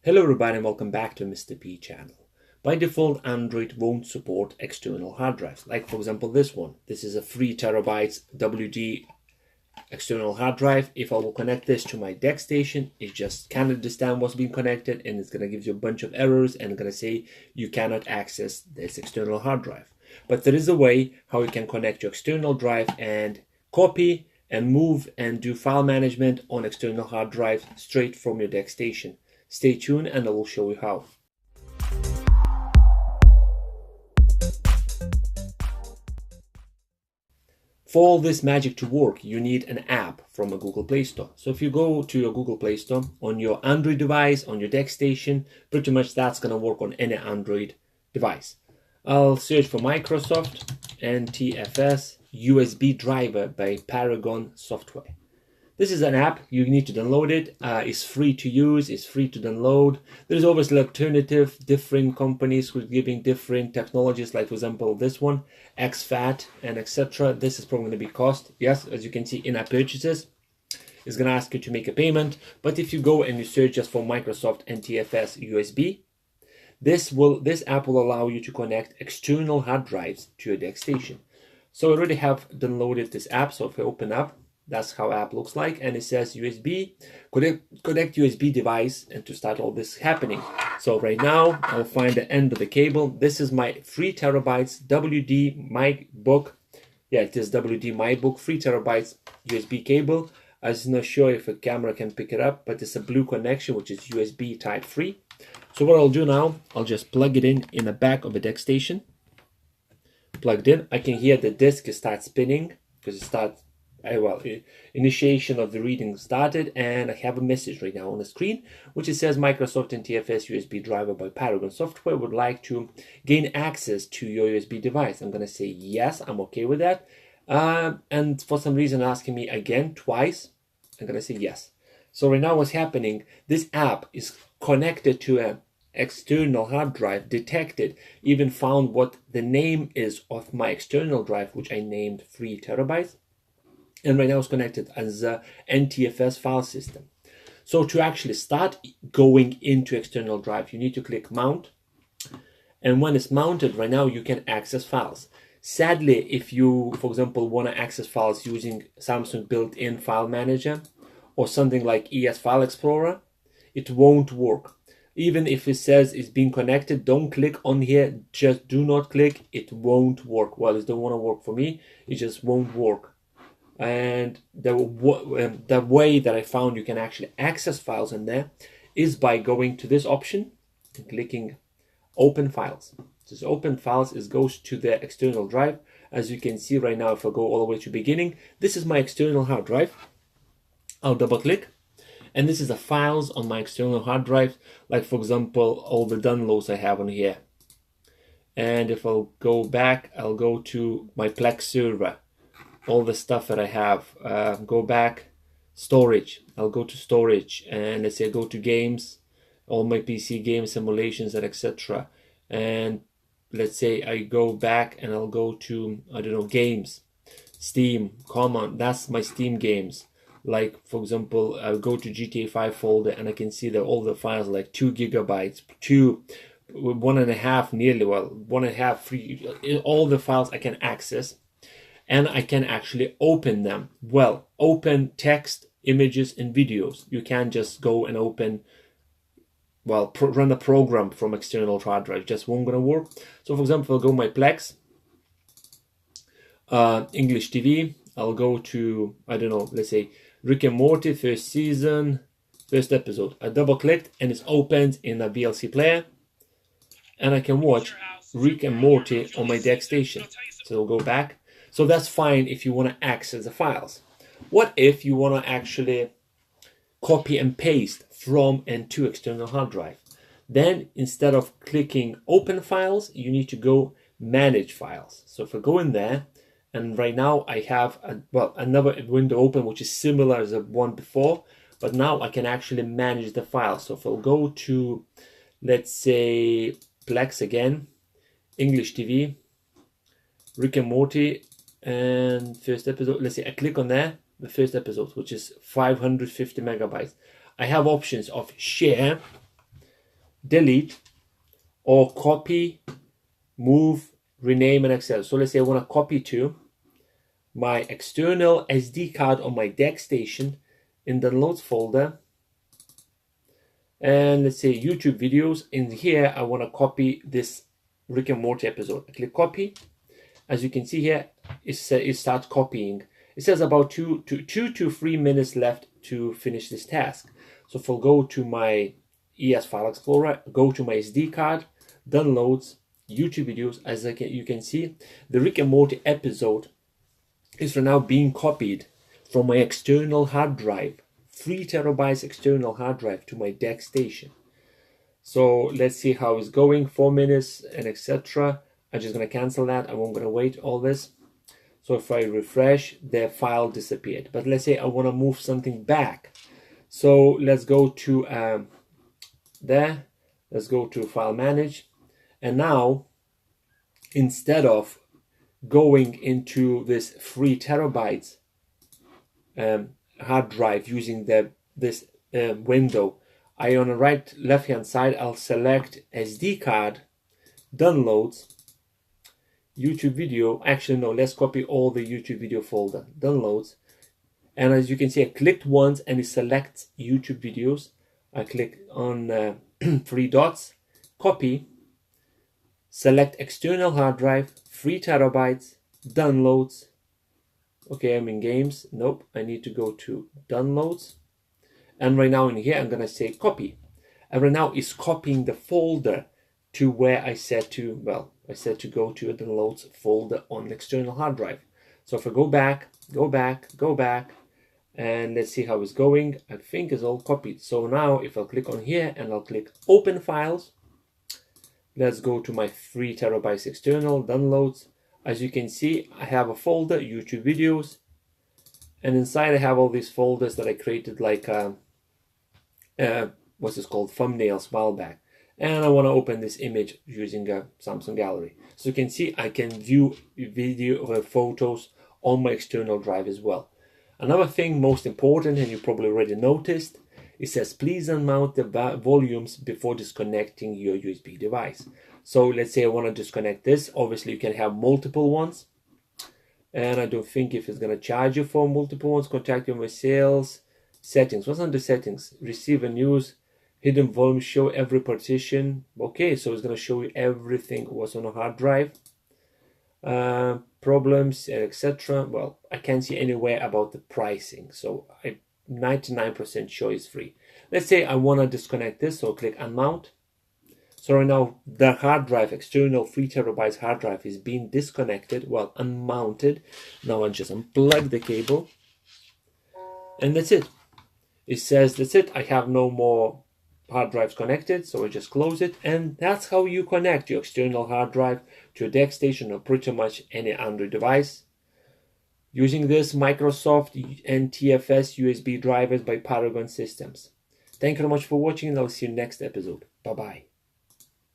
Hello everybody and welcome back to Mr. P channel. By default, Android won't support external hard drives. Like for example this one. This is a 3 terabytes WD external hard drive. If I will connect this to my DeX station, it just can't understand what's being connected and it's going to give you a bunch of errors and going to say you cannot access this external hard drive. But there is a way how you can connect your external drive and copy and move and do file management on external hard drives straight from your DeX station. Stay tuned and I will show you how. For all this magic to work, you need an app from a Google Play Store. So if you go to your Google Play Store on your Android device, on your DeX station, pretty much that's going to work on any Android device. I'll search for Microsoft NTFS USB driver by Paragon Software. This is an app, you need to download it. It's free to use, it's free to download. There's obviously alternative, different companies who are giving different technologies, like for example this one, XFAT and etc. This is probably going to be cost. Yes, as you can see, in-app purchases. It's going to ask you to make a payment. But if you go and you search just for Microsoft NTFS USB, this app will allow you to connect external hard drives to your DeX station. So I already have downloaded this app, so if I open up, that's how app looks like, and it says USB, connect USB device, and to start all this happening. So right now, I'll find the end of the cable. This is my 3 terabytes WD MacBook. Yeah, it is WD MacBook 3 terabytes USB cable. I'm not sure if a camera can pick it up, but it's a blue connection, which is USB type 3. So what I'll do now, I'll just plug it in the back of a DeX station. Plugged in, I can hear the disk start spinning because it starts. Initiation of the reading started, and I have a message right now on the screen which it says Microsoft NTFS USB driver by Paragon Software would like to gain access to your USB device. I'm going to say yes, I'm okay with that, and for some reason asking me again twice. I'm going to say yes. So right now what's happening, this app is connected to an external hard drive, detected, even found what the name is of my external drive, which I named 3 terabytes. And right now it's connected as a NTFS file system. So to actually start going into external drive, you need to click mount. And when it's mounted, right now you can access files. Sadly, if you, for example, want to access files using Samsung built-in file manager or something like ES File Explorer, it won't work. Even if it says it's being connected, don't click on here. Just do not click. It won't work. Well, it don't want to work for me. It just won't work. And the way that I found you can actually access files in there is by going to this option and clicking open files. This open files goes to the external drive. As you can see right now, if I go all the way to beginning, this is my external hard drive. I'll double click, and this is the files on my external hard drive, like for example all the downloads I have on here. And if I'll go back, I'll go to my Plex server, all the stuff that I have. Go back, storage, I'll go to storage, and let's say I go to games, all my PC games, simulations, and etc. And let's say I go back and I'll go to, I don't know, games, Steam, common, that's my Steam games. Like for example, I'll go to GTA 5 folder and I can see that all the files, like 2 gigabytes, 1.5, nearly, well, 1.5, 3, all the files I can access. And I can actually open them. Well, open text, images, and videos. You can't just go and open, well, run a program from external hard drive. Just won't gonna work. So for example, I'll go my Plex, English TV. I'll go to, I don't know, let's say Rick and Morty, first season, first episode. I double clicked and it's opened in a VLC player. And I can watch Rick and Morty on my DeX station. So I'll go back. So that's fine if you want to access the files. What if you want to actually copy and paste from and to external hard drive? Then instead of clicking open files, you need to go manage files. So if I go in there, and right now I have another window open which is similar as the one before, but now I can actually manage the files. So if I'll go to, let's say, Plex again, English TV, Rick and Morty, and first episode, let's say I click on there, the first episode, which is 550 megabytes. I have options of share, delete, or copy, move, rename, and access. So let's say I want to copy to my external SD card on my DeX station in the Notes folder. And let's say YouTube videos. In here, I want to copy this Rick and Morty episode. I click copy. As you can see here, it starts copying. It says about 2 to 3 minutes left to finish this task. So if I'll go to my ES File Explorer, go to my SD card, downloads, YouTube videos, as you can see, the Rick and Morty episode is right now being copied from my external hard drive, 3 terabytes external hard drive to my DeX station. So let's see how it's going, 4 minutes and etc. I'm just going to cancel that. I'm going to wait all this. So if I refresh, the file disappeared. But let's say I want to move something back. So let's go to there. Let's go to File Manage. And now, instead of going into this 3 terabytes hard drive using this window, I on the left hand side, I'll select SD card, downloads, YouTube video. Actually, no, let's copy all the YouTube video folder, downloads. And as you can see, I clicked once and it selects YouTube videos. I click on 3 dots, copy, select external hard drive, 3 terabytes, downloads. Okay, I'm in games. Nope, I need to go to downloads. And right now in here, I'm going to say copy. And right now it's copying the folder to where I said to, well, I said to go to a downloads folder on the external hard drive. So if I go back, and let's see how it's going. I think it's all copied. So now if I'll click on here and I'll click open files, let's go to my 3 terabytes external downloads. As you can see, I have a folder, YouTube videos, and inside I have all these folders that I created, like what's this called, thumbnails a while back. And I want to open this image using a Samsung Gallery. So you can see I can view video or photos on my external drive as well. Another thing, most important, and you probably already noticed, it says please unmount the volumes before disconnecting your USB device. So let's say I want to disconnect this. Obviously you can have multiple ones, and I don't think if it's going to charge you for multiple ones. Contact your sales, settings. What's under settings? Receive and use, hidden volume, show every partition. Okay, so it's going to show you everything what's on a hard drive, problems, etc. Well, I can't see anywhere about the pricing, so I'm 99% sure it's free. Let's say I want to disconnect this, so click unmount. So right now the hard drive, external 3 terabytes hard drive, is being disconnected, well, unmounted. Now I just unplug the cable, and that's it. It says that's it. I have no more hard drives connected, so I just close it. And that's how you connect your external hard drive to a DeX station or pretty much any Android device using this Microsoft and TFS USB drivers by Paragon Systems. Thank you very much for watching, and I'll see you next episode. Bye bye.